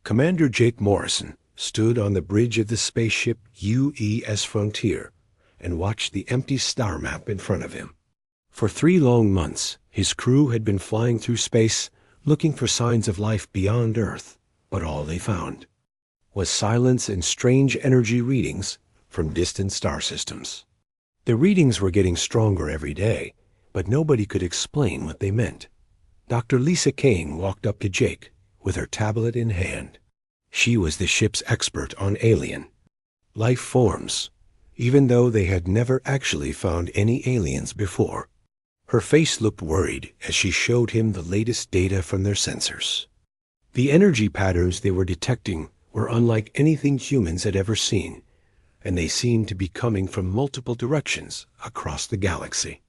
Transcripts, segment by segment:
Commander Jake Morrison stood on the bridge of the spaceship UES Frontier and watched the empty star map in front of him. For 3 long months, his crew had been flying through space looking for signs of life beyond Earth, but all they found was silence and strange energy readings from distant star systems. The readings were getting stronger every day, but nobody could explain what they meant. Dr. Lisa Kane walked up to Jake with her tablet in hand. She was the ship's expert on alien life forms, even though they had never actually found any aliens before. Her face looked worried as she showed him the latest data from their sensors. The energy patterns they were detecting were unlike anything humans had ever seen, and they seemed to be coming from multiple directions across the galaxy.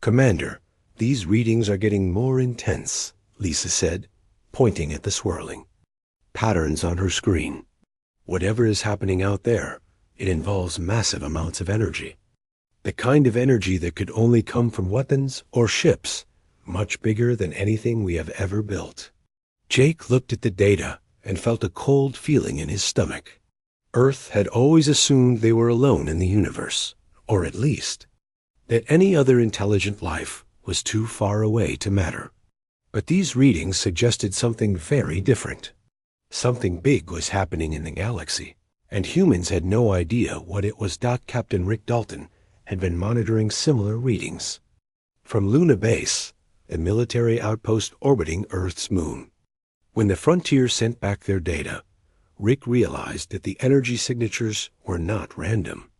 "Commander, these readings are getting more intense," Lisa said, pointing at the swirling patterns on her screen. "Whatever is happening out there, it involves massive amounts of energy. The kind of energy that could only come from weapons or ships, much bigger than anything we have ever built." Jake looked at the data and felt a cold feeling in his stomach. Earth had always assumed they were alone in the universe, or at least that any other intelligent life was too far away to matter. But these readings suggested something very different. Something big was happening in the galaxy, and humans had no idea what it was. Captain Rick Dalton had been monitoring similar readings from Luna Base, a military outpost orbiting Earth's moon. When the Frontier sent back their data, Rick realized that the energy signatures were not random.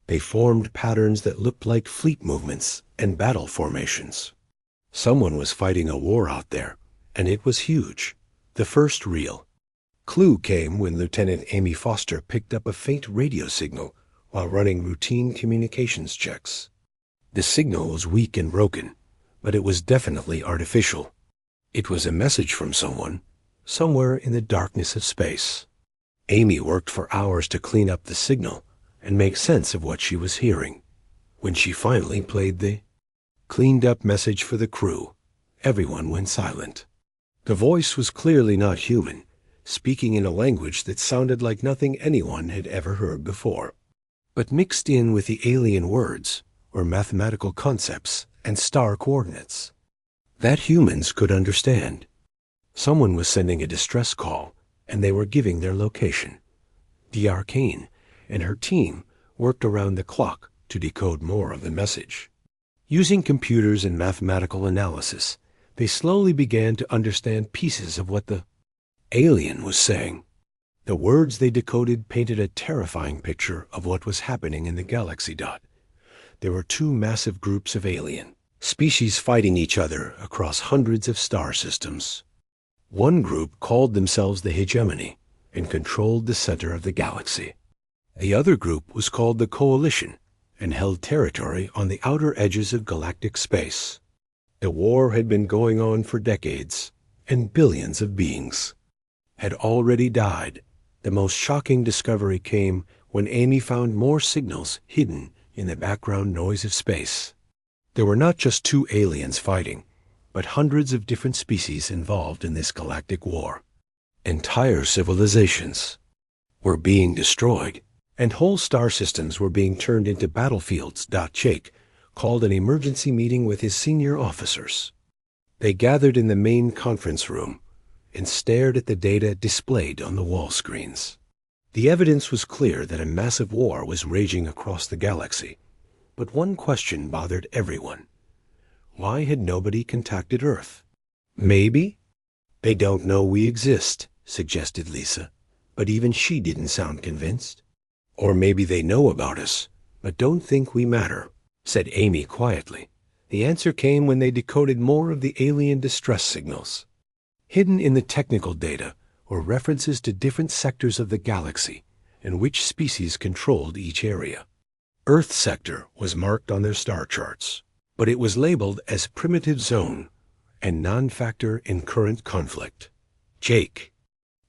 They formed patterns that looked like fleet movements and battle formations. Someone was fighting a war out there, and it was huge. The first real clue came when Lieutenant Amy Foster picked up a faint radio signal while running routine communications checks. The signal was weak and broken, but it was definitely artificial. It was a message from someone, somewhere in the darkness of space. Amy worked for hours to clean up the signal and make sense of what she was hearing. When she finally played the cleaned-up message for the crew, everyone went silent. The voice was clearly not human, speaking in a language that sounded like nothing anyone had ever heard before. But mixed in with the alien words were mathematical concepts and star coordinates that humans could understand. Someone was sending a distress call, and they were giving their location. The Arcane and her team worked around the clock to decode more of the message. Using computers and mathematical analysis, they slowly began to understand pieces of what the alien was saying. The words they decoded painted a terrifying picture of what was happening in the galaxy. There were 2 massive groups of alien species fighting each other across hundreds of star systems. One group called themselves the Hegemony and controlled the center of the galaxy. The other group was called the Coalition and held territory on the outer edges of galactic space. The war had been going on for decades, and billions of beings had already died. The most shocking discovery came when Amy found more signals hidden in the background noise of space. There were not just 2 aliens fighting, but hundreds of different species involved in this galactic war. Entire civilizations were being destroyed, and whole star systems were being turned into battlefields. Jake called an emergency meeting with his senior officers. They gathered in the main conference room and stared at the data displayed on the wall screens. The evidence was clear that a massive war was raging across the galaxy, but one question bothered everyone. Why had nobody contacted Earth? "Maybe they don't know we exist," suggested Lisa, but even she didn't sound convinced. "Or maybe they know about us, but don't think we matter," said Amy quietly. The answer came when they decoded more of the alien distress signals. Hidden in the technical data were references to different sectors of the galaxy and which species controlled each area. Earth sector was marked on their star charts, but it was labeled as primitive zone and non-factor in current conflict. Jake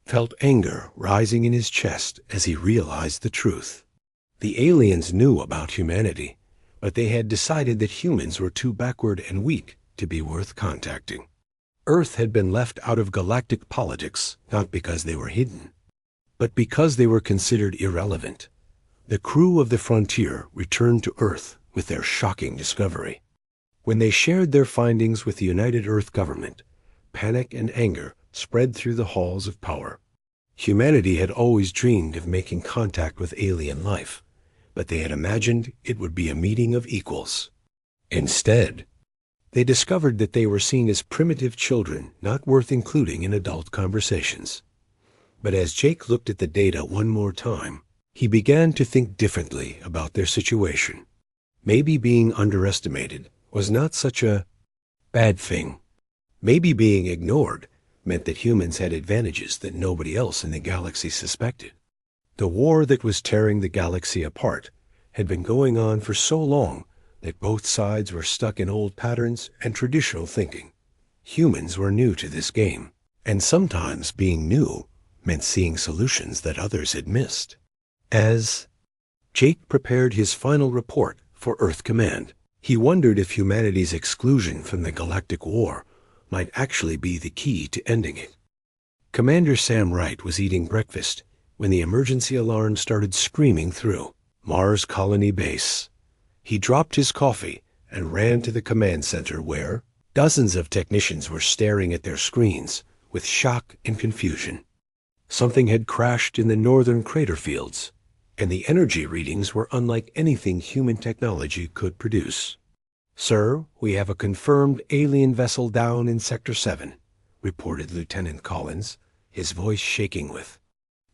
felt anger rising in his chest as he realized the truth. The aliens knew about humanity, but they had decided that humans were too backward and weak to be worth contacting. Earth had been left out of galactic politics, not because they were hidden, but because they were considered irrelevant. The crew of the Frontier returned to Earth with their shocking discovery. When they shared their findings with the United Earth government, panic and anger spread through the halls of power. Humanity had always dreamed of making contact with alien life, but they had imagined it would be a meeting of equals. Instead, they discovered that they were seen as primitive children, not worth including in adult conversations. But as Jake looked at the data one more time, he began to think differently about their situation. Maybe being underestimated was not such a bad thing. Maybe being ignored meant that humans had advantages that nobody else in the galaxy suspected. The war that was tearing the galaxy apart had been going on for so long that both sides were stuck in old patterns and traditional thinking. Humans were new to this game, and sometimes being new meant seeing solutions that others had missed. As Jake prepared his final report for Earth Command, he wondered if humanity's exclusion from the Galactic War might actually be the key to ending it. Commander Sam Wright was eating breakfast when the emergency alarm started screaming through Mars Colony Base. He dropped his coffee and ran to the command center where dozens of technicians were staring at their screens with shock and confusion. Something had crashed in the northern crater fields, and the energy readings were unlike anything human technology could produce. "Sir, we have a confirmed alien vessel down in Sector 7, reported Lieutenant Collins, his voice shaking with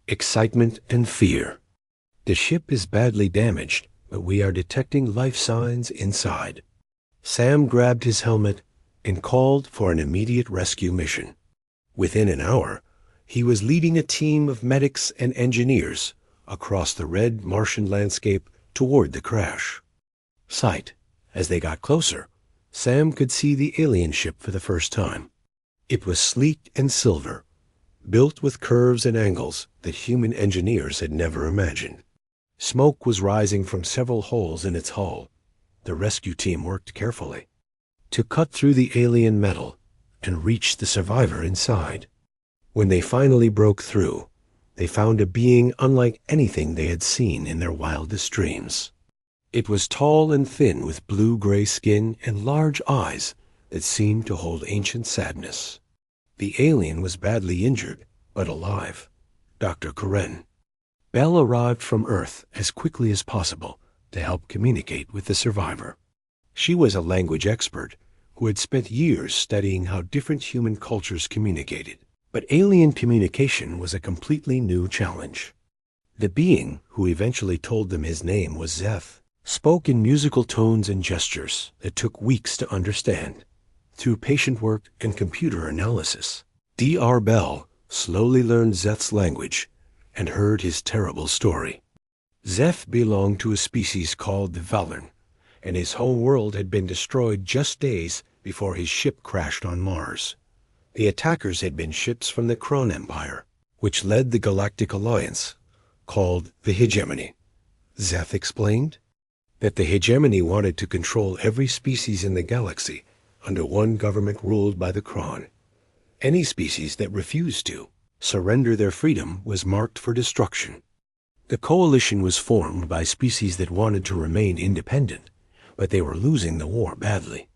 excitement and fear. "The ship is badly damaged, but we are detecting life signs inside." Sam grabbed his helmet and called for an immediate rescue mission. Within an hour, he was leading a team of medics and engineers across the red Martian landscape toward the crash. As they got closer, Sam could see the alien ship for the first time. It was sleek and silver, built with curves and angles that human engineers had never imagined. Smoke was rising from several holes in its hull. The rescue team worked carefully to cut through the alien metal and reach the survivor inside. When they finally broke through, they found a being unlike anything they had seen in their wildest dreams. It was tall and thin with blue-gray skin and large eyes that seemed to hold ancient sadness. The alien was badly injured, but alive. Dr. Karen. Bell arrived from Earth as quickly as possible to help communicate with the survivor. She was a language expert who had spent years studying how different human cultures communicated. But alien communication was a completely new challenge. The being, who eventually told them his name was Zeth, spoke in musical tones and gestures that took weeks to understand. Through patient work and computer analysis, Dr. Bell slowly learned Zeth's language and heard his terrible story. Zeth belonged to a species called the Valern, and his whole world had been destroyed just days before his ship crashed on Mars. The attackers had been ships from the Kron Empire, which led the Galactic Alliance, called the Hegemony. Zeth explained that the Hegemony wanted to control every species in the galaxy under one government ruled by the Kron. Any species that refused to surrender their freedom was marked for destruction. The coalition was formed by species that wanted to remain independent, but they were losing the war badly.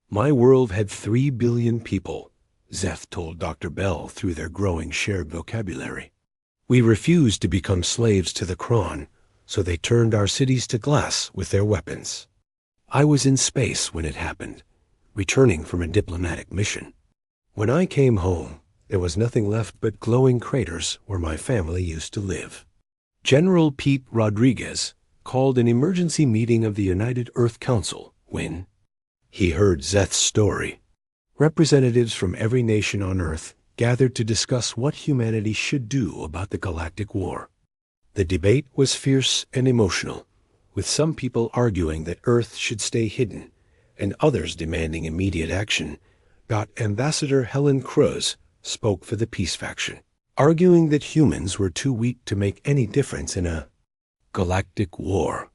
"My world had 3 billion people," Zeth told Dr. Bell through their growing shared vocabulary. "We refused to become slaves to the Kron, so they turned our cities to glass with their weapons. I was in space when it happened, returning from a diplomatic mission. When I came home, there was nothing left but glowing craters where my family used to live." General Pete Rodriguez called an emergency meeting of the United Earth Council when he heard Zeth's story. Representatives from every nation on Earth gathered to discuss what humanity should do about the Galactic War. The debate was fierce and emotional, with some people arguing that Earth should stay hidden and others demanding immediate action. Ambassador Helen Cruz spoke for the peace faction, arguing that humans were too weak to make any difference in a galactic war.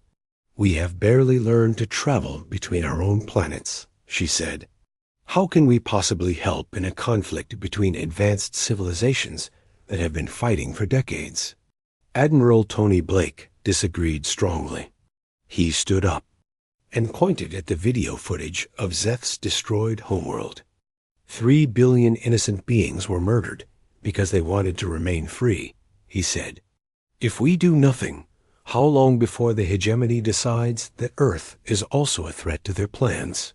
"We have barely learned to travel between our own planets," she said. How can we possibly help in a conflict between advanced civilizations that have been fighting for decades? Admiral Tony Blake disagreed strongly. He stood up and pointed at the video footage of Zeth's destroyed homeworld. 3 billion innocent beings were murdered because they wanted to remain free, he said. If we do nothing, how long before the hegemony decides that Earth is also a threat to their plans?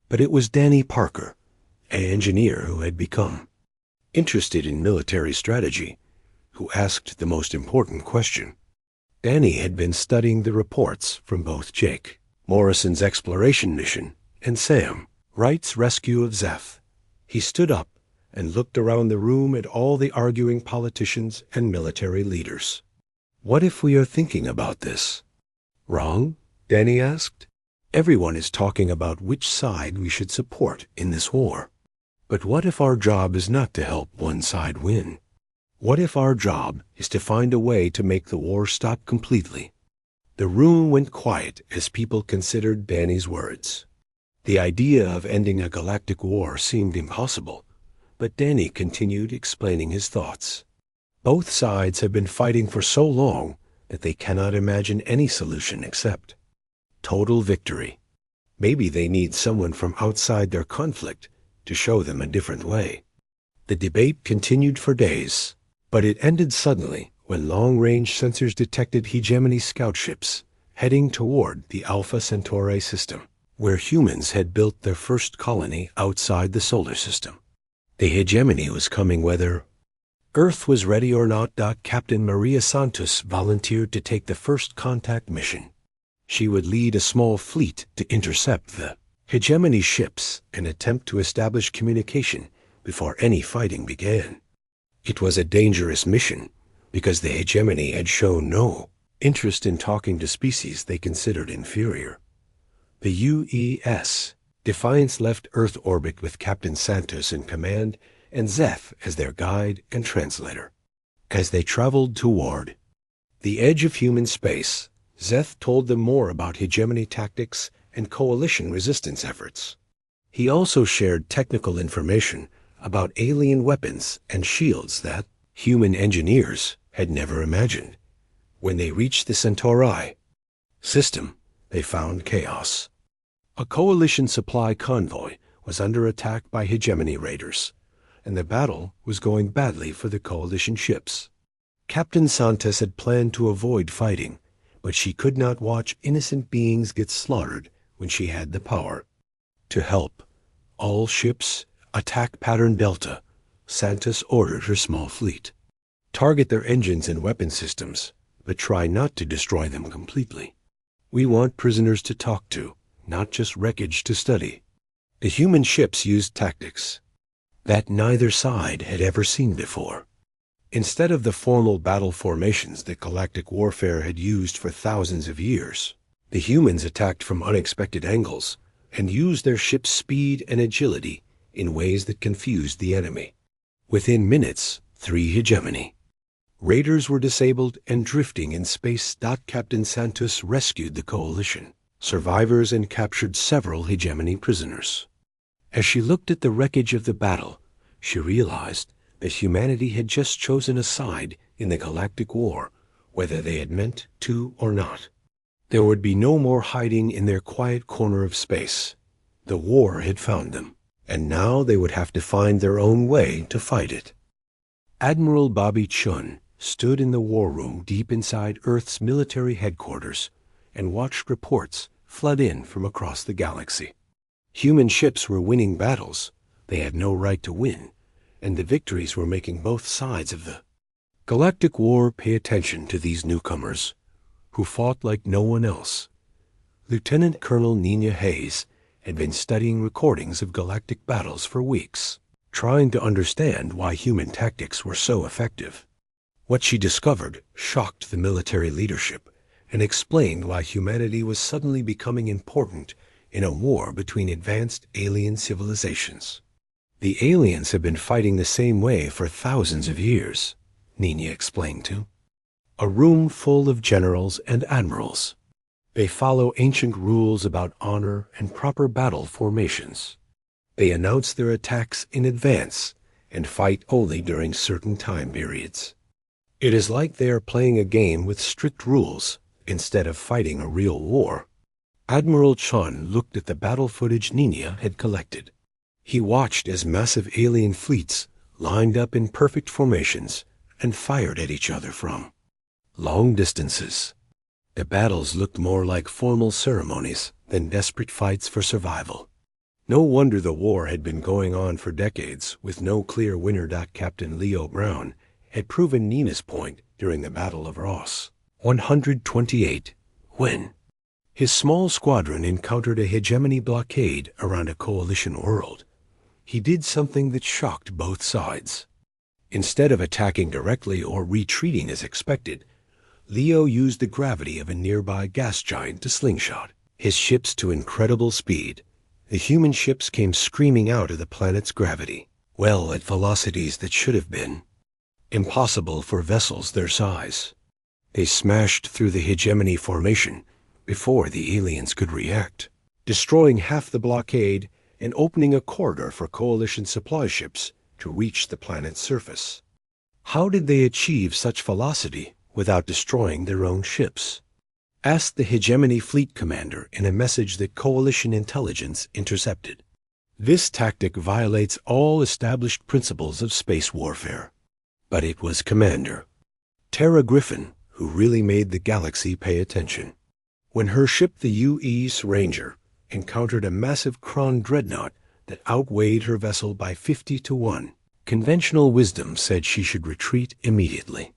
But it was Danny Parker, an engineer who had become interested in military strategy, who asked the most important question. Danny had been studying the reports from both Jake Morrison's exploration mission and Sam Wright's rescue of Zeth. He stood up and looked around the room at all the arguing politicians and military leaders. What if we are thinking about this? Wrong? Danny asked. Everyone is talking about which side we should support in this war. But what if our job is not to help one side win? What if our job is to find a way to make the war stop completely? The room went quiet as people considered Danny's words. The idea of ending a galactic war seemed impossible, but Danny continued explaining his thoughts. Both sides have been fighting for so long that they cannot imagine any solution except total victory. Maybe they need someone from outside their conflict to show them a different way. The debate continued for days, but it ended suddenly when long-range sensors detected hegemony scout ships heading toward the Alpha Centauri system, where humans had built their first colony outside the solar system. The hegemony was coming whether Earth was ready or not. Captain Maria Santos volunteered to take the first contact mission. She would lead a small fleet to intercept the hegemony ships and attempt to establish communication before any fighting began. It was a dangerous mission because the hegemony had shown no interest in talking to species they considered inferior. The UES Defiance left Earth orbit with Captain Santos in command and Zeth as their guide and translator. As they traveled toward the edge of human space, Zeth told them more about hegemony tactics and coalition resistance efforts. He also shared technical information about alien weapons and shields that human engineers had never imagined. When they reached the Centauri system, they found chaos. A coalition supply convoy was under attack by hegemony raiders, and the battle was going badly for the coalition ships. Captain Santos had planned to avoid fighting, but she could not watch innocent beings get slaughtered when she had the power. To help all ships attack pattern Delta, Santos ordered her small fleet. Target their engines and weapon systems, but try not to destroy them completely. We want prisoners to talk to, not just wreckage to study. The human ships used tactics that neither side had ever seen before. Instead of the formal battle formations that galactic warfare had used for thousands of years, the humans attacked from unexpected angles and used their ship's speed and agility in ways that confused the enemy. Within minutes, 3 hegemony raiders were disabled and drifting in space. Captain Santos rescued the coalition survivors and captured several hegemony prisoners. As she looked at the wreckage of the battle, she realized that humanity had just chosen a side in the galactic war, whether they had meant to or not. There would be no more hiding in their quiet corner of space. The war had found them, and now they would have to find their own way to fight it. Admiral Bobby Chun stood in the war room deep inside Earth's military headquarters and watched reports flood in from across the galaxy. Human ships were winning battles they had no right to win, and the victories were making both sides of the galactic war pay attention to these newcomers, who fought like no one else. Lieutenant Colonel Nina Hayes had been studying recordings of galactic battles for weeks, trying to understand why human tactics were so effective. What she discovered shocked the military leadership and explained why humanity was suddenly becoming important in a war between advanced alien civilizations. The aliens have been fighting the same way for thousands of years, Nina explained to. A room full of generals and admirals. They follow ancient rules about honor and proper battle formations. They announce their attacks in advance and fight only during certain time periods. It is like they are playing a game with strict rules instead of fighting a real war. Admiral Chun looked at the battle footage Nina had collected. He watched as massive alien fleets lined up in perfect formations and fired at each other from long distances. The battles looked more like formal ceremonies than desperate fights for survival. No wonder the war had been going on for decades with no clear winner. Captain Leo Brown had proven Nina's point during the Battle of Ross 128, when his small squadron encountered a hegemony blockade around a coalition world. He did something that shocked both sides. Instead of attacking directly or retreating as expected, Leo used the gravity of a nearby gas giant to slingshot his ships to incredible speed. The human ships came screaming out of the planet's gravity, well at velocities that should have been impossible for vessels their size. They smashed through the hegemony formation before the aliens could react, destroying half the blockade and opening a corridor for coalition supply ships to reach the planet's surface. How did they achieve such velocity without destroying their own ships? Asked the hegemony fleet commander in a message that coalition intelligence intercepted. This tactic violates all established principles of space warfare. But it was Commander Tara Griffin who really made the galaxy pay attention. When her ship, the U.S. Ranger, encountered a massive Kron dreadnought that outweighed her vessel by 50-1, conventional wisdom said she should retreat immediately.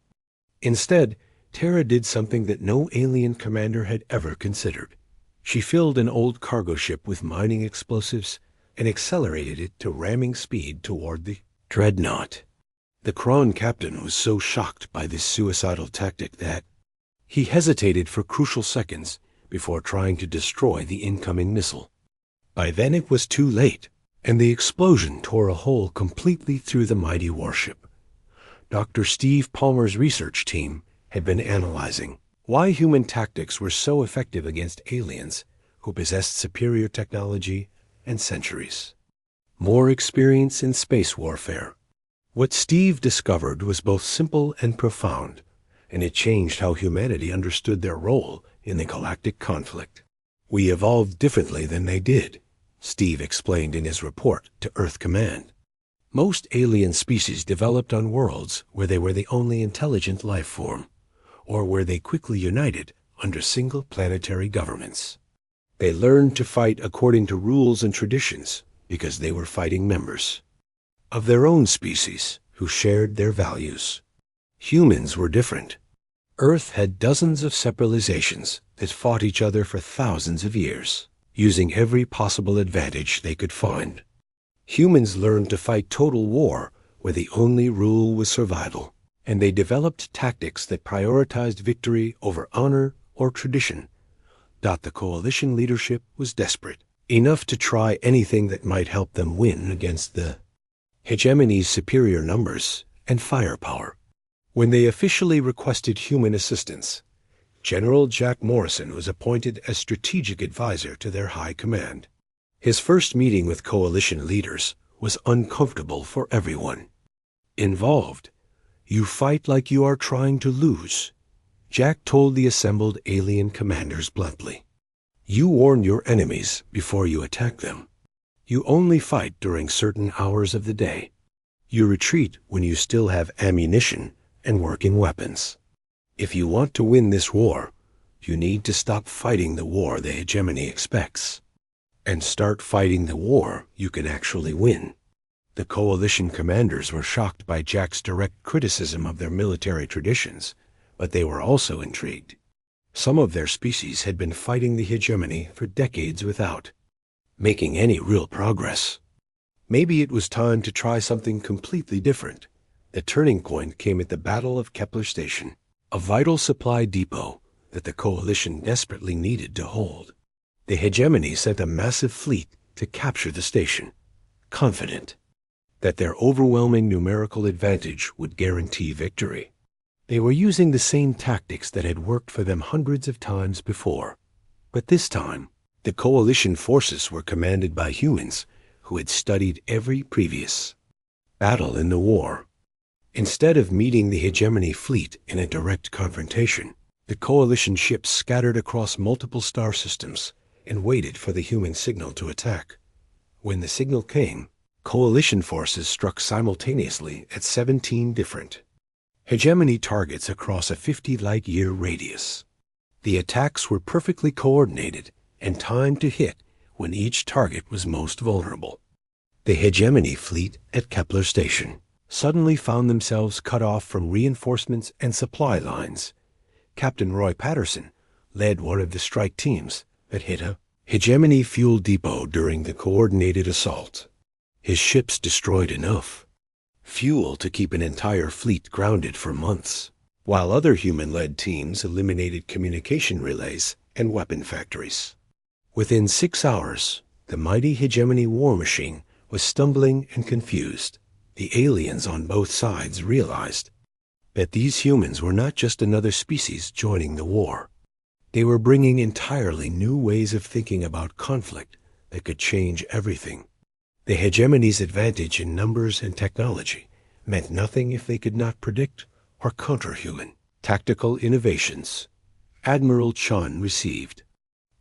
Instead, Tara did something that no alien commander had ever considered. She filled an old cargo ship with mining explosives and accelerated it to ramming speed toward the dreadnought. The Kron captain was so shocked by this suicidal tactic that he hesitated for crucial seconds before trying to destroy the incoming missile. By then it was too late, and the explosion tore a hole completely through the mighty warship. Dr. Steve Palmer's research team had been analyzing why human tactics were so effective against aliens who possessed superior technology and centuries more experience in space warfare. What Steve discovered was both simple and profound, and it changed how humanity understood their role in the galactic conflict. We evolved differently than they did, Steve explained in his report to Earth Command. Most alien species developed on worlds where they were the only intelligent life form, or where they quickly united under single planetary governments. They learned to fight according to rules and traditions because they were fighting members of their own species who shared their values. Humans were different. Earth had dozens of civilizations that fought each other for thousands of years, using every possible advantage they could find. Humans learned to fight total war where the only rule was survival, and they developed tactics that prioritized victory over honor or tradition. The coalition leadership was desperate, enough to try anything that might help them win against the hegemony's superior numbers and firepower. When they officially requested human assistance, General Jack Morrison was appointed as strategic advisor to their high command. His first meeting with coalition leaders was uncomfortable for everyone involved. "You fight like you are trying to lose," Jack told the assembled alien commanders bluntly. "You warn your enemies before you attack them. You only fight during certain hours of the day. You retreat when you still have ammunition and working weapons. If you want to win this war, you need to stop fighting the war the hegemony expects, and start fighting the war you can actually win." The coalition commanders were shocked by Jack's direct criticism of their military traditions, but they were also intrigued. Some of their species had been fighting the hegemony for decades without making any real progress. Maybe it was time to try something completely different. The turning point came at the Battle of Kepler Station, a vital supply depot that the coalition desperately needed to hold. The hegemony sent a massive fleet to capture the station, confident that their overwhelming numerical advantage would guarantee victory. They were using the same tactics that had worked for them hundreds of times before, but this time the coalition forces were commanded by humans who had studied every previous battle in the war. Instead of meeting the hegemony fleet in a direct confrontation, the coalition ships scattered across multiple star systems and waited for the human signal to attack. When the signal came, coalition forces struck simultaneously at 17 different hegemony targets across a 50-light-year radius. The attacks were perfectly coordinated and timed to hit when each target was most vulnerable. The hegemony fleet at Kepler Station suddenly found themselves cut off from reinforcements and supply lines. Captain Roy Patterson led one of the strike teams that hit a hegemony fuel depot during the coordinated assault. His ships destroyed enough fuel to keep an entire fleet grounded for months, while other human-led teams eliminated communication relays and weapon factories. Within 6 hours, the mighty hegemony war machine was stumbling and confused. The aliens on both sides realized that these humans were not just another species joining the war. They were bringing entirely new ways of thinking about conflict that could change everything. The hegemony's advantage in numbers and technology meant nothing if they could not predict or counter human tactical innovations. Admiral Chun received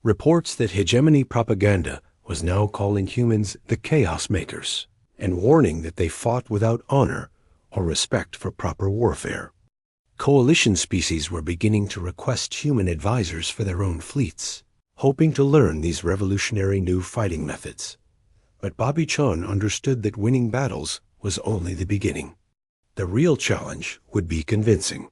reports that hegemony propaganda was now calling humans the chaos makers and warning that they fought without honor or respect for proper warfare. Coalition species were beginning to request human advisors for their own fleets, hoping to learn these revolutionary new fighting methods. But Bobby Chun understood that winning battles was only the beginning. The real challenge would be convincing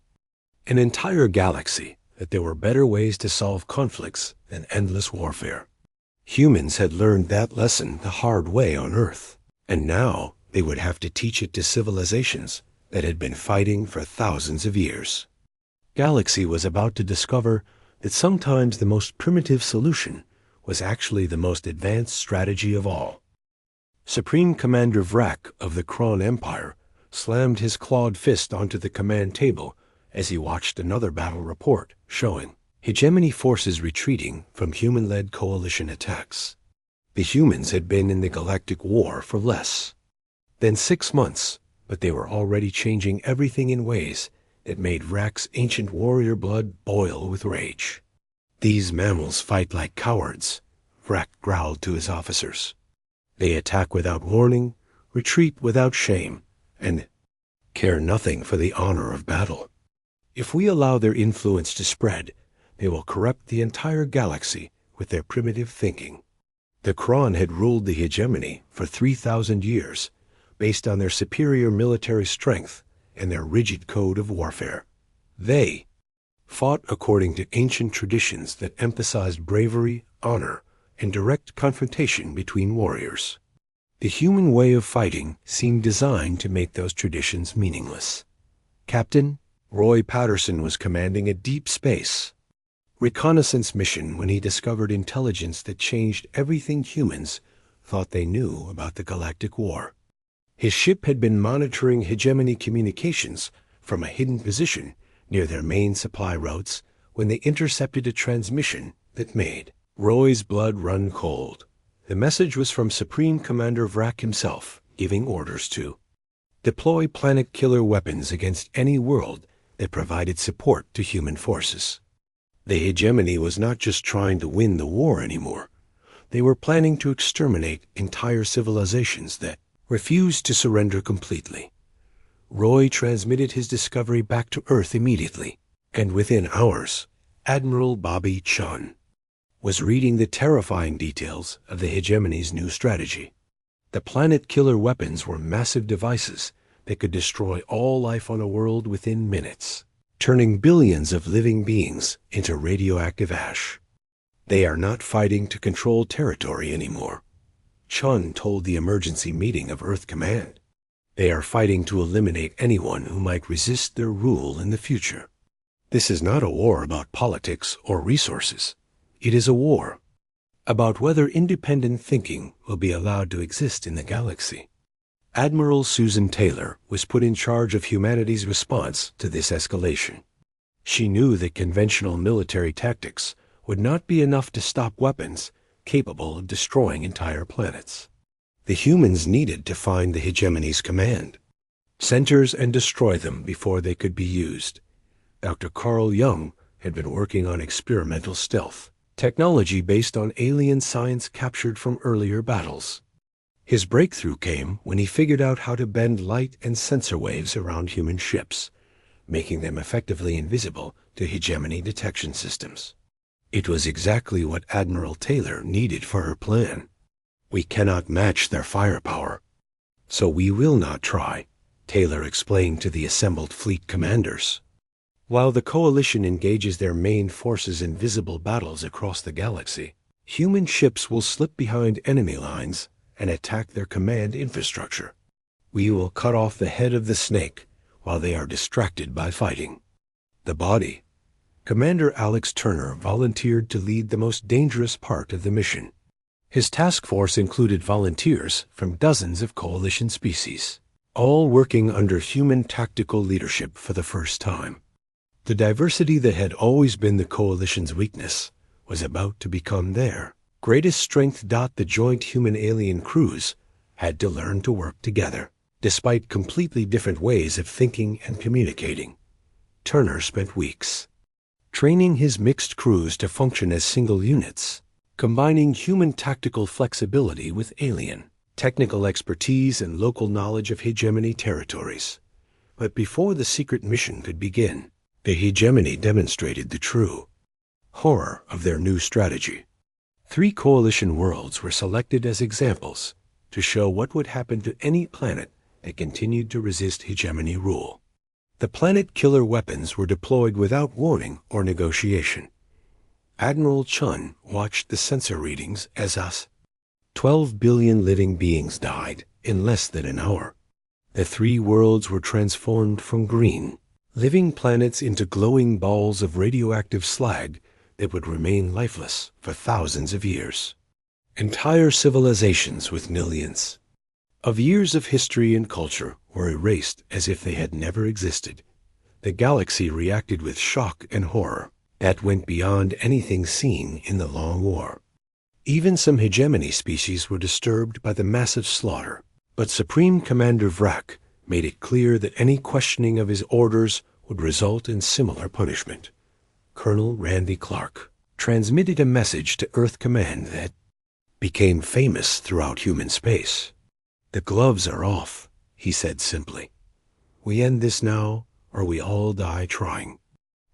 an entire galaxy that there were better ways to solve conflicts than endless warfare. Humans had learned that lesson the hard way on Earth, and now they would have to teach it to civilizations that had been fighting for thousands of years. Galaxy was about to discover that sometimes the most primitive solution was actually the most advanced strategy of all. Supreme Commander Vrak of the Kron Empire slammed his clawed fist onto the command table as he watched another battle report showing hegemony forces retreating from human-led coalition attacks. The humans had been in the Galactic War for less than 6 months, but they were already changing everything in ways that made Vrak's ancient warrior blood boil with rage. "These mammals fight like cowards," Vrak growled to his officers. "They attack without warning, retreat without shame, and care nothing for the honor of battle. If we allow their influence to spread, they will corrupt the entire galaxy with their primitive thinking." The Kron had ruled the hegemony for 3,000 years, based on their superior military strength and their rigid code of warfare. They fought according to ancient traditions that emphasized bravery, honor, and direct confrontation between warriors. The human way of fighting seemed designed to make those traditions meaningless. Captain Roy Patterson was commanding a deep space reconnaissance mission when he discovered intelligence that changed everything humans thought they knew about the Galactic War. His ship had been monitoring hegemony communications from a hidden position near their main supply routes when they intercepted a transmission that made Roy's blood run cold. The message was from Supreme Commander Vrak himself, giving orders to deploy planet-killer weapons against any world that provided support to human forces. The hegemony was not just trying to win the war anymore. They were planning to exterminate entire civilizations that refused to surrender completely. Roy transmitted his discovery back to Earth immediately, and within hours, Admiral Bobby Chun was reading the terrifying details of the hegemony's new strategy. The planet-killer weapons were massive devices that could destroy all life on a world within minutes, turning billions of living beings into radioactive ash. "They are not fighting to control territory anymore," Chun told the emergency meeting of Earth Command. "They are fighting to eliminate anyone who might resist their rule in the future. This is not a war about politics or resources. It is a war about whether independent thinking will be allowed to exist in the galaxy." Admiral Susan Taylor was put in charge of humanity's response to this escalation. She knew that conventional military tactics would not be enough to stop weapons capable of destroying entire planets. The humans needed to find the hegemony's command centers and destroy them before they could be used. Dr. Carl Jung had been working on experimental stealth technology based on alien science captured from earlier battles. His breakthrough came when he figured out how to bend light and sensor waves around human ships, making them effectively invisible to hegemony detection systems. It was exactly what Admiral Taylor needed for her plan. "We cannot match their firepower, so we will not try," Taylor explained to the assembled fleet commanders. While the Coalition engages their main forces in visible battles across the galaxy, human ships will slip behind enemy lines and attack their command infrastructure. We will cut off the head of the snake while they are distracted by fighting. The body. Commander Alex Turner volunteered to lead the most dangerous part of the mission. His task force included volunteers from dozens of Coalition species, all working under human tactical leadership for the first time. The diversity that had always been the Coalition's weakness was about to become their greatest strength. The joint human-alien crews had to learn to work together, despite completely different ways of thinking and communicating. Turner spent weeks training his mixed crews to function as single units, combining human tactical flexibility with alien technical expertise and local knowledge of hegemony territories. But before the secret mission could begin, the hegemony demonstrated the true horror of their new strategy. 3 Coalition worlds were selected as examples to show what would happen to any planet that continued to resist hegemony rule. The planet-killer weapons were deployed without warning or negotiation. Admiral Chun watched the sensor readings as 12 billion living beings died in less than an hour. The 3 worlds were transformed from green, living planets into glowing balls of radioactive slag that would remain lifeless for thousands of years. Entire civilizations with millions of years of history and culture were erased as if they had never existed. The galaxy reacted with shock and horror that went beyond anything seen in the Long War. Even some hegemony species were disturbed by the massive slaughter, but Supreme Commander Vrak made it clear that any questioning of his orders would result in similar punishment. Colonel Randy Clark transmitted a message to Earth Command that became famous throughout human space. "The gloves are off," he said simply. "We end this now, or we all die trying.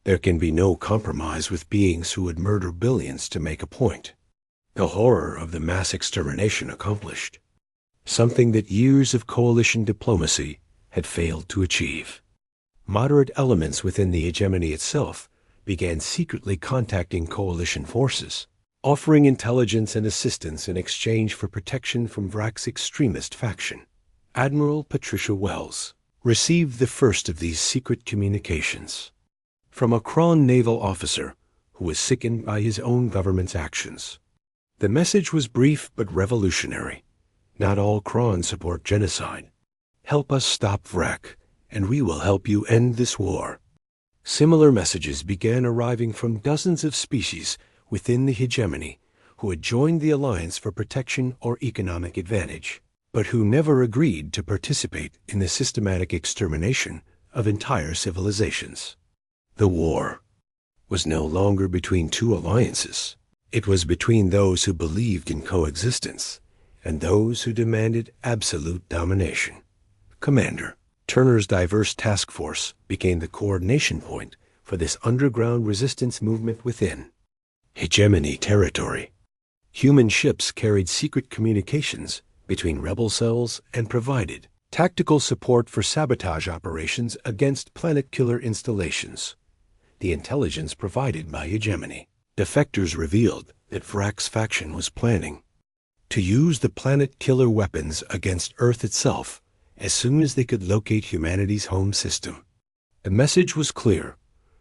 There can be no compromise with beings who would murder billions to make a point." The horror of the mass extermination accomplished something that years of Coalition diplomacy had failed to achieve. Moderate elements within the hegemony itself began secretly contacting Coalition forces, offering intelligence and assistance in exchange for protection from Vrak's extremist faction. Admiral Patricia Wells received the first of these secret communications from a Kron naval officer who was sickened by his own government's actions. The message was brief but revolutionary. "Not all Kron support genocide. Help us stop Vrak, and we will help you end this war." Similar messages began arriving from dozens of species within the hegemony who had joined the alliance for protection or economic advantage, but who never agreed to participate in the systematic extermination of entire civilizations. The war was no longer between 2 alliances. It was between those who believed in coexistence and those who demanded absolute domination. Commander Turner's diverse task force became the coordination point for this underground resistance movement within hegemony territory. Human ships carried secret communications between rebel cells and provided tactical support for sabotage operations against planet-killer installations. The intelligence provided by hegemony. Defectors revealed that Vrak's faction was planning to use the planet-killer weapons against Earth itself as soon as they could locate humanity's home system. The message was clear: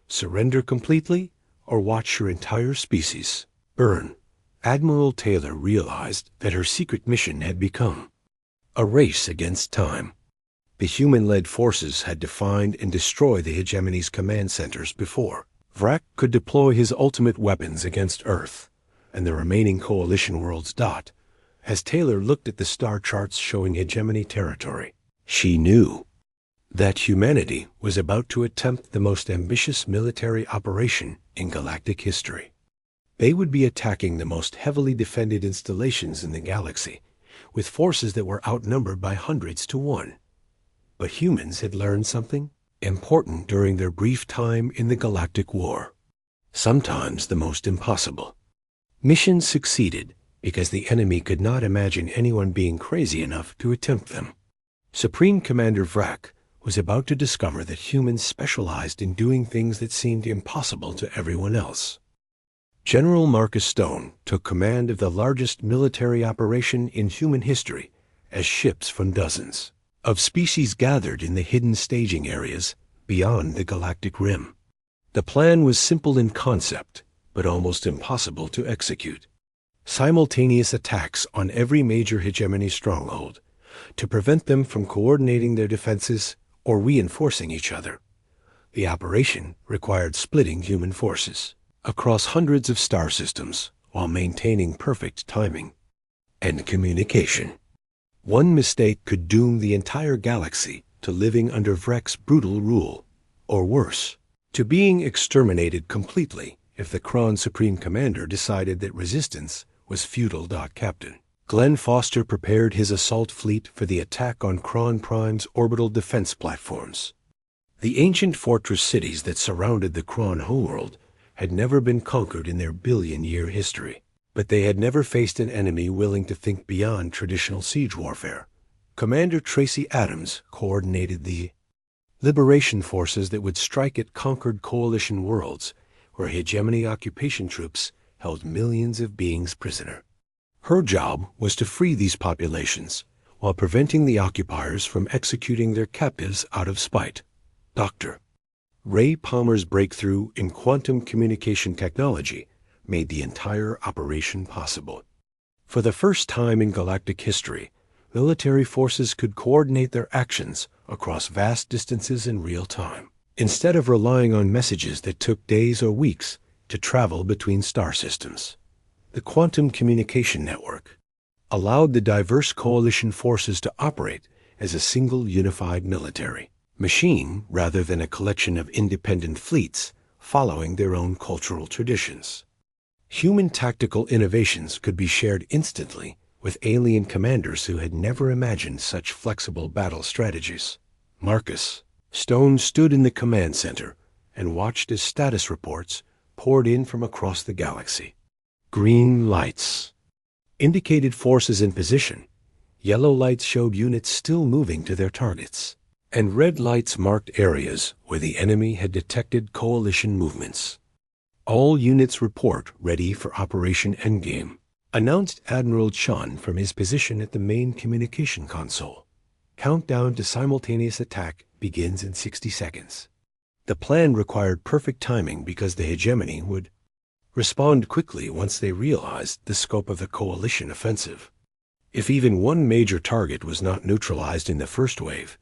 surrender completely or watch your entire species burn. Admiral Taylor realized that her secret mission had become a race against time. The human-led forces had to find and destroy the hegemony's command centers before Vrak could deploy his ultimate weapons against Earth and the remaining Coalition worlds. As Taylor looked at the star charts showing hegemony territory, she knew that humanity was about to attempt the most ambitious military operation in galactic history. They would be attacking the most heavily defended installations in the galaxy, with forces that were outnumbered by hundreds to one. But humans had learned something important during their brief time in the Galactic War. Sometimes the most impossible missions succeeded because the enemy could not imagine anyone being crazy enough to attempt them. Supreme Commander Vrak was about to discover that humans specialized in doing things that seemed impossible to everyone else. General Marcus Stone took command of the largest military operation in human history as ships from dozens of species gathered in the hidden staging areas beyond the galactic rim. The plan was simple in concept, but almost impossible to execute. Simultaneous attacks on every major hegemony stronghold to prevent them from coordinating their defenses or reinforcing each other. The operation required splitting human forces across hundreds of star systems while maintaining perfect timing and communication. One mistake could doom the entire galaxy to living under Vrek's brutal rule, or worse, to being exterminated completely if the Kron Supreme Commander decided that resistance was futile. Captain Glenn Foster prepared his assault fleet for the attack on Kron Prime's orbital defense platforms. The ancient fortress cities that surrounded the Kron homeworld had never been conquered in their billion-year history, but they had never faced an enemy willing to think beyond traditional siege warfare. Commander Tracy Adams coordinated the liberation forces that would strike at conquered coalition worlds where hegemony occupation troops held millions of beings prisoner. Her job was to free these populations while preventing the occupiers from executing their captives out of spite. Dr. Ray Palmer's breakthrough in quantum communication technology made the entire operation possible. For the first time in galactic history, military forces could coordinate their actions across vast distances in real time, instead of relying on messages that took days or weeks to travel between star systems. The quantum communication network allowed the diverse coalition forces to operate as a single unified military machine rather than a collection of independent fleets following their own cultural traditions. Human tactical innovations could be shared instantly with alien commanders who had never imagined such flexible battle strategies. Marcus Stone stood in the command center and watched as status reports poured in from across the galaxy. Green lights indicated forces in position, yellow lights showed units still moving to their targets, and red lights marked areas where the enemy had detected coalition movements. All units report ready for Operation Endgame, announced Admiral Chun from his position at the main communication console. Countdown to simultaneous attack begins in 60 seconds. The plan required perfect timing because the hegemony would respond quickly once they realized the scope of the coalition offensive. If even one major target was not neutralized in the first wave,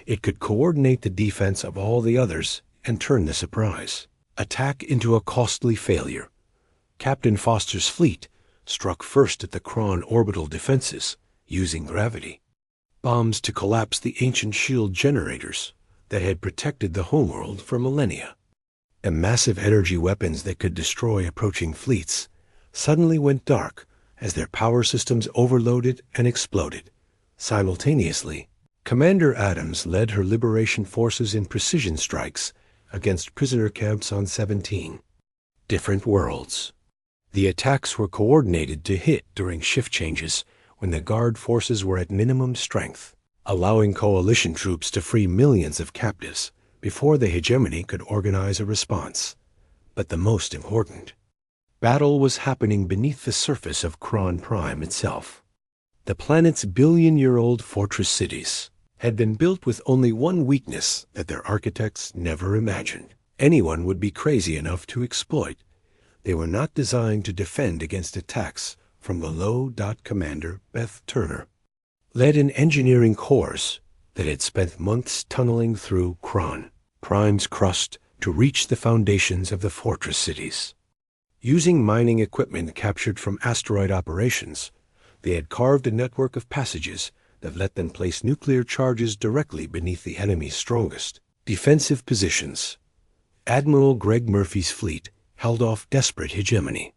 it could coordinate the defense of all the others and turn the surprise attack into a costly failure. Captain Foster's fleet struck first at the Kron orbital defenses, using gravity bombs to collapse the ancient shield generators that had protected the homeworld for millennia. And massive energy weapons that could destroy approaching fleets suddenly went dark as their power systems overloaded and exploded. Simultaneously, Commander Adams led her liberation forces in precision strikes against prisoner camps on 17 different worlds. The attacks were coordinated to hit during shift changes when the guard forces were at minimum strength, allowing coalition troops to free millions of captives before the hegemony could organize a response. But the most important battle was happening beneath the surface of Kron Prime itself. The planet's billion-year-old fortress cities had been built with only one weakness that their architects never imagined anyone would be crazy enough to exploit. They were not designed to defend against attacks from below. Commander Beth Turner led an engineering course that had spent months tunneling through Kron Prime's crust to reach the foundations of the fortress cities. Using mining equipment captured from asteroid operations, They had carved a network of passages that let them place nuclear charges directly beneath the enemy's strongest defensive positions. Admiral Greg Murphy's fleet held off desperate hegemony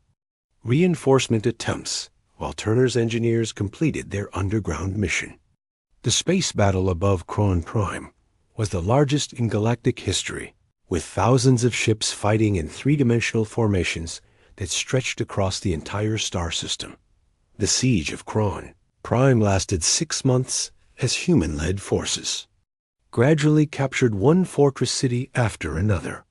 reinforcement attempts while Turner's engineers completed their underground mission. The space battle above Kron Prime was the largest in galactic history, with thousands of ships fighting in three-dimensional formations that stretched across the entire star system. The siege of Kron Prime lasted 6 months as human-led forces gradually captured one fortress city after another.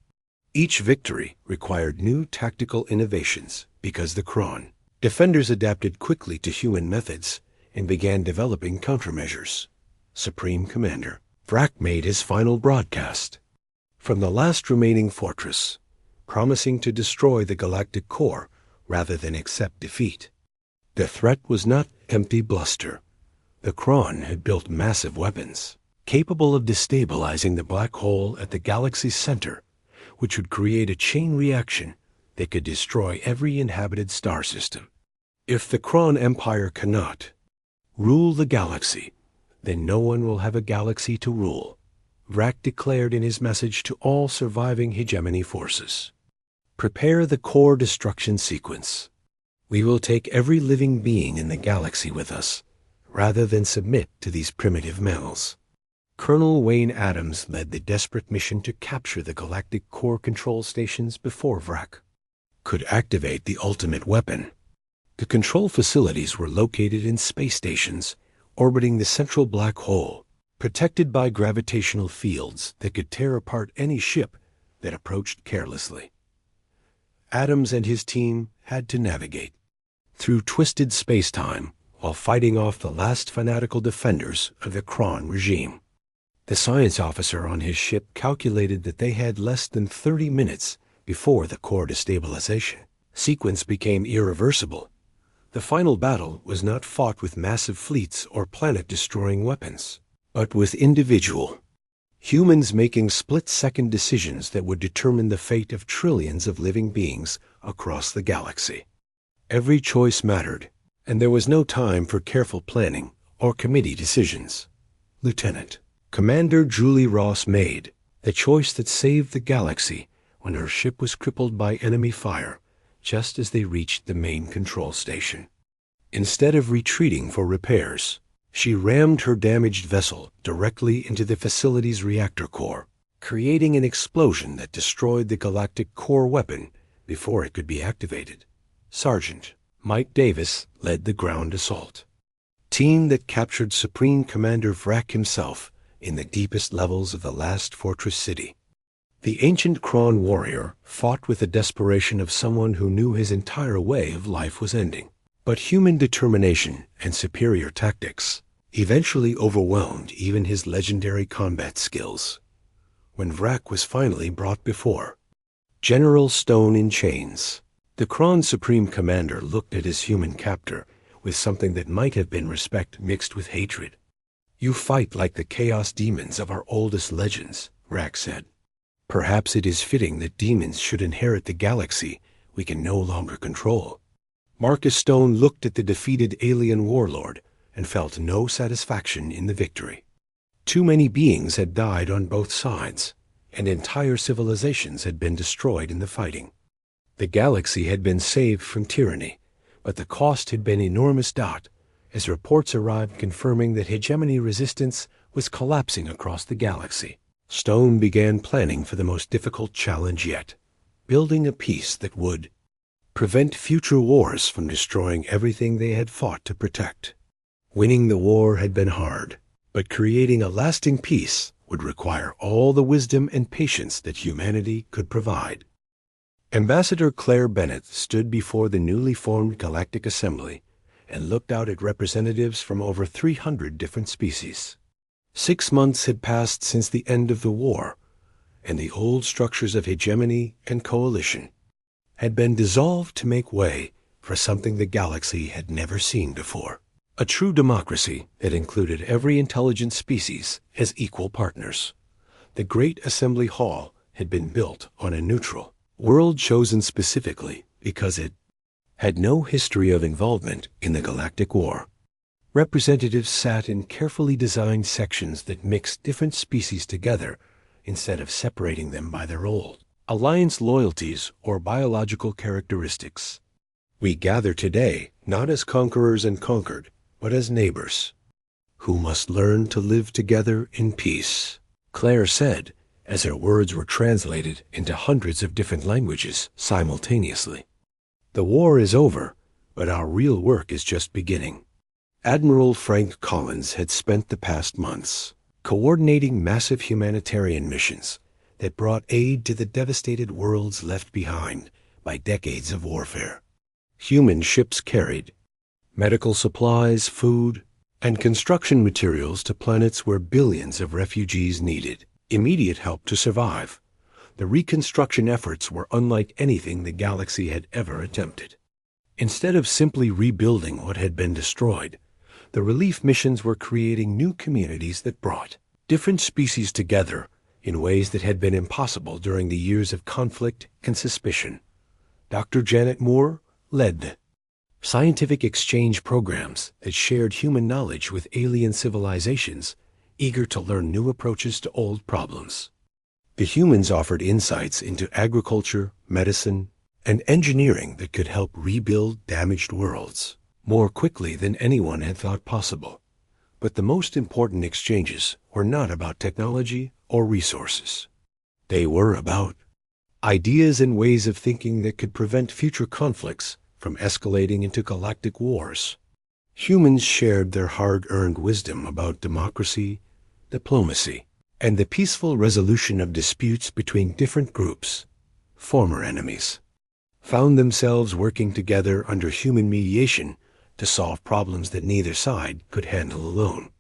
Each victory required new tactical innovations because the Kron defenders adapted quickly to human methods and began developing countermeasures. Supreme Commander Vrak made his final broadcast from the last remaining fortress, promising to destroy the galactic core rather than accept defeat. The threat was not empty bluster. The Kron had built massive weapons, capable of destabilizing the black hole at the galaxy's center, which would create a chain reaction that could destroy every inhabited star system. If the Kron Empire cannot rule the galaxy, then no one will have a galaxy to rule, Vrak declared in his message to all surviving hegemony forces. Prepare the core destruction sequence. We will take every living being in the galaxy with us, rather than submit to these primitive mammals. Colonel Wayne Adams led the desperate mission to capture the galactic core control stations before Vrak could activate the ultimate weapon. The control facilities were located in space stations orbiting the central black hole, protected by gravitational fields that could tear apart any ship that approached carelessly. Adams and his team had to navigate through twisted space-time while fighting off the last fanatical defenders of the Kron regime. The science officer on his ship calculated that they had less than 30 minutes before the core destabilization sequence became irreversible. The final battle was not fought with massive fleets or planet-destroying weapons, but with individual humans making split-second decisions that would determine the fate of trillions of living beings across the galaxy. Every choice mattered, and there was no time for careful planning or committee decisions. Lieutenant Commander Julie Ross made the choice that saved the galaxy when her ship was crippled by enemy fire just as they reached the main control station. Instead of retreating for repairs, she rammed her damaged vessel directly into the facility's reactor core, creating an explosion that destroyed the galactic core weapon before it could be activated. Sergeant Mike Davis led the ground assault team that captured Supreme Commander Vrak himself in the deepest levels of the last fortress city. The ancient Kron warrior fought with the desperation of someone who knew his entire way of life was ending. But human determination and superior tactics eventually overwhelmed even his legendary combat skills. When Vrak was finally brought before General Stone in chains, the Kron Supreme Commander looked at his human captor with something that might have been respect mixed with hatred. "You fight like the chaos demons of our oldest legends," Vrak said. "Perhaps it is fitting that demons should inherit the galaxy we can no longer control." Marcus Stone looked at the defeated alien warlord and felt no satisfaction in the victory. Too many beings had died on both sides, and entire civilizations had been destroyed in the fighting. The galaxy had been saved from tyranny, but the cost had been enormous. As reports arrived confirming that hegemony resistance was collapsing across the galaxy, Stone began planning for the most difficult challenge yet, building a peace that would prevent future wars from destroying everything they had fought to protect. Winning the war had been hard, but creating a lasting peace would require all the wisdom and patience that humanity could provide. Ambassador Claire Bennett stood before the newly formed Galactic Assembly and looked out at representatives from over 300 different species. 6 months had passed since the end of the war, and the old structures of hegemony and coalition had been dissolved to make way for something the galaxy had never seen before. A true democracy that included every intelligent species as equal partners. The Great Assembly Hall had been built on a neutral world chosen specifically because it had no history of involvement in the Galactic War. Representatives sat in carefully designed sections that mixed different species together instead of separating them by their old alliance loyalties or biological characteristics. We gather today not as conquerors and conquered, but as neighbors, who must learn to live together in peace, Claire said, as her words were translated into hundreds of different languages simultaneously. The war is over, but our real work is just beginning. Admiral Frank Collins had spent the past months coordinating massive humanitarian missions that brought aid to the devastated worlds left behind by decades of warfare. Human ships carried medical supplies, food, and construction materials to planets where billions of refugees needed immediate help to survive. The reconstruction efforts were unlike anything the galaxy had ever attempted. Instead of simply rebuilding what had been destroyed, the relief missions were creating new communities that brought different species together in ways that had been impossible during the years of conflict and suspicion. Dr. Janet Moore led the scientific exchange programs that shared human knowledge with alien civilizations eager to learn new approaches to old problems. The humans offered insights into agriculture, medicine, and engineering that could help rebuild damaged worlds more quickly than anyone had thought possible. But the most important exchanges were not about technology or resources. They were about ideas and ways of thinking that could prevent future conflicts from escalating into galactic wars. Humans shared their hard-earned wisdom about democracy, diplomacy, and the peaceful resolution of disputes between different groups. Former enemies found themselves working together under human mediation to solve problems that neither side could handle alone.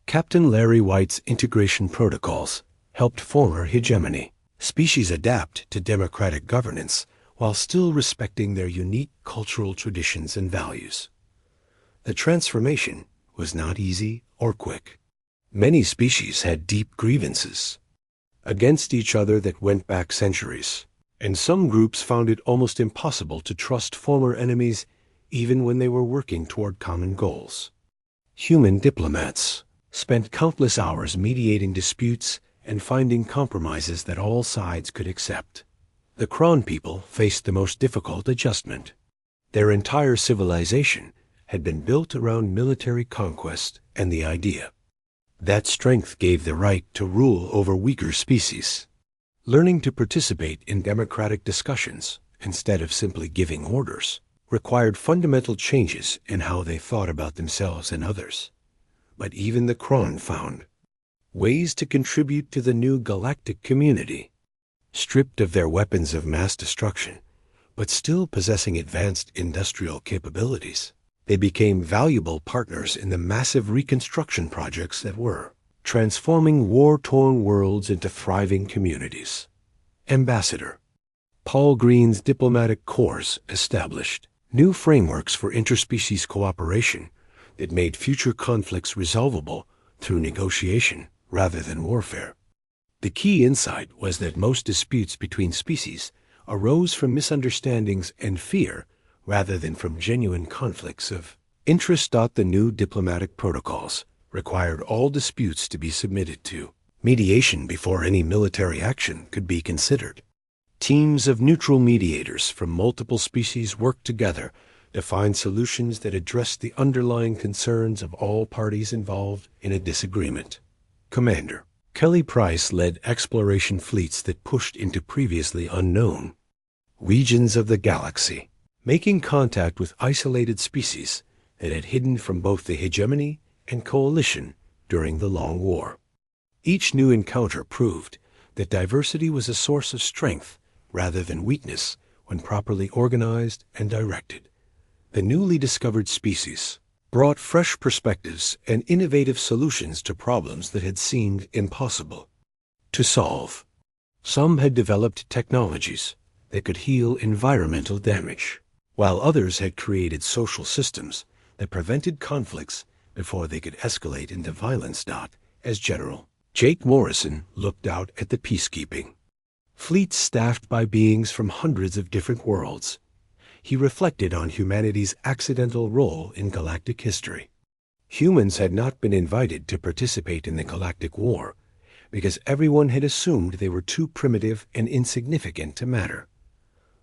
Captain Larry White's integration protocols helped former hegemony species adapt to democratic governance while still respecting their unique cultural traditions and values. The transformation was not easy or quick. Many species had deep grievances against each other that went back centuries, and some groups found it almost impossible to trust former enemies even when they were working toward common goals. Human diplomats spent countless hours mediating disputes and finding compromises that all sides could accept. The Kron people faced the most difficult adjustment. Their entire civilization had been built around military conquest and the idea that strength gave the right to rule over weaker species. Learning to participate in democratic discussions instead of simply giving orders required fundamental changes in how they thought about themselves and others. But even the Kron found ways to contribute to the new galactic community. Stripped of their weapons of mass destruction, but still possessing advanced industrial capabilities, they became valuable partners in the massive reconstruction projects that were transforming war-torn worlds into thriving communities. Ambassador Paul Green's diplomatic corps established new frameworks for interspecies cooperation that made future conflicts resolvable through negotiation rather than warfare. The key insight was that most disputes between species arose from misunderstandings and fear rather than from genuine conflicts of interest. The new diplomatic protocols required all disputes to be submitted to mediation before any military action could be considered. Teams of neutral mediators from multiple species worked together to find solutions that addressed the underlying concerns of all parties involved in a disagreement. Commander Kelly Price led exploration fleets that pushed into previously unknown regions of the galaxy, making contact with isolated species that had hidden from both the hegemony and coalition during the Long War. Each new encounter proved that diversity was a source of strength rather than weakness when properly organized and directed. The newly discovered species brought fresh perspectives and innovative solutions to problems that had seemed impossible to solve. Some had developed technologies that could heal environmental damage, while others had created social systems that prevented conflicts before they could escalate into violence. As General Jake Morrison looked out at the peacekeeping fleets staffed by beings from hundreds of different worlds, he reflected on humanity's accidental role in galactic history. Humans had not been invited to participate in the Galactic War because everyone had assumed they were too primitive and insignificant to matter.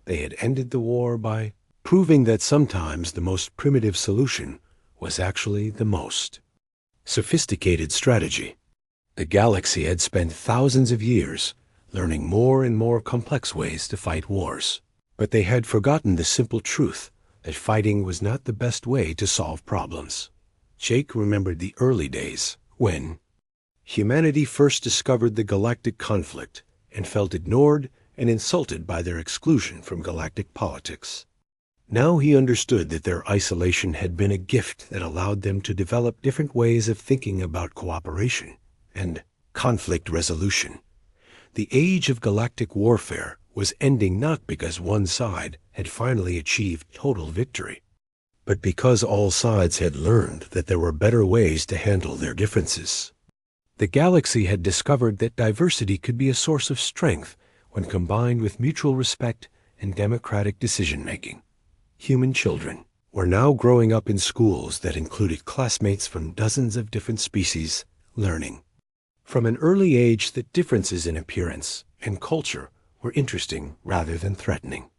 They had ended the war by proving that sometimes the most primitive solution was actually the most sophisticated strategy. The galaxy had spent thousands of years learning more and more complex ways to fight wars, but they had forgotten the simple truth that fighting was not the best way to solve problems. Jake remembered the early days when humanity first discovered the galactic conflict and felt ignored and insulted by their exclusion from galactic politics. Now he understood that their isolation had been a gift that allowed them to develop different ways of thinking about cooperation and conflict resolution. The age of galactic warfare was ending not because one side had finally achieved total victory, but because all sides had learned that there were better ways to handle their differences. The galaxy had discovered that diversity could be a source of strength when combined with mutual respect and democratic decision-making. Human children were now growing up in schools that included classmates from dozens of different species, learning from an early age that differences in appearance and culture were interesting rather than threatening.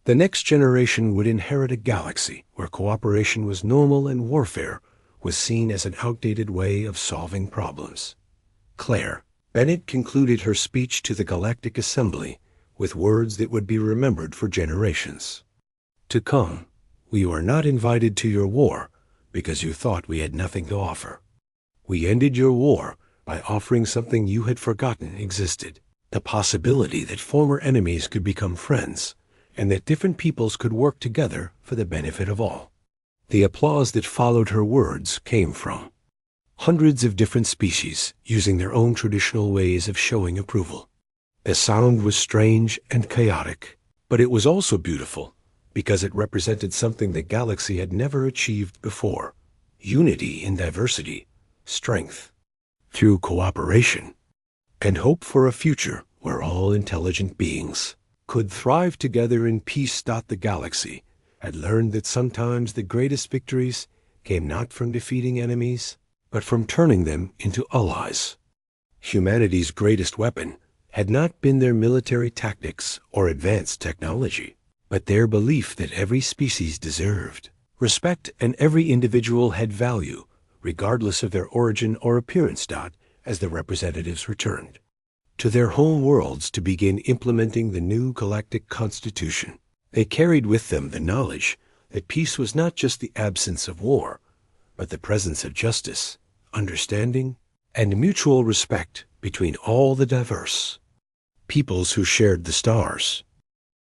The next generation would inherit a galaxy where cooperation was normal and warfare was seen as an outdated way of solving problems. Claire Bennett concluded her speech to the Galactic Assembly with words that would be remembered for generations. To come, we were not invited to your war because you thought we had nothing to offer. We ended your war by offering something you had forgotten existed, the possibility that former enemies could become friends and that different peoples could work together for the benefit of all. The applause that followed her words came from hundreds of different species using their own traditional ways of showing approval. The sound was strange and chaotic, but it was also beautiful because it represented something the galaxy had never achieved before: unity in diversity, strength through cooperation, and hope for a future where all intelligent beings could thrive together in peace. The galaxy had learned that sometimes the greatest victories came not from defeating enemies, but from turning them into allies. Humanity's greatest weapon had not been their military tactics or advanced technology, but their belief that every species deserved respect and every individual had value, regardless of their origin or appearance. As the representatives returned to their home worlds to begin implementing the new galactic constitution, they carried with them the knowledge that peace was not just the absence of war, but the presence of justice, understanding, and mutual respect between all the diverse peoples who shared the stars.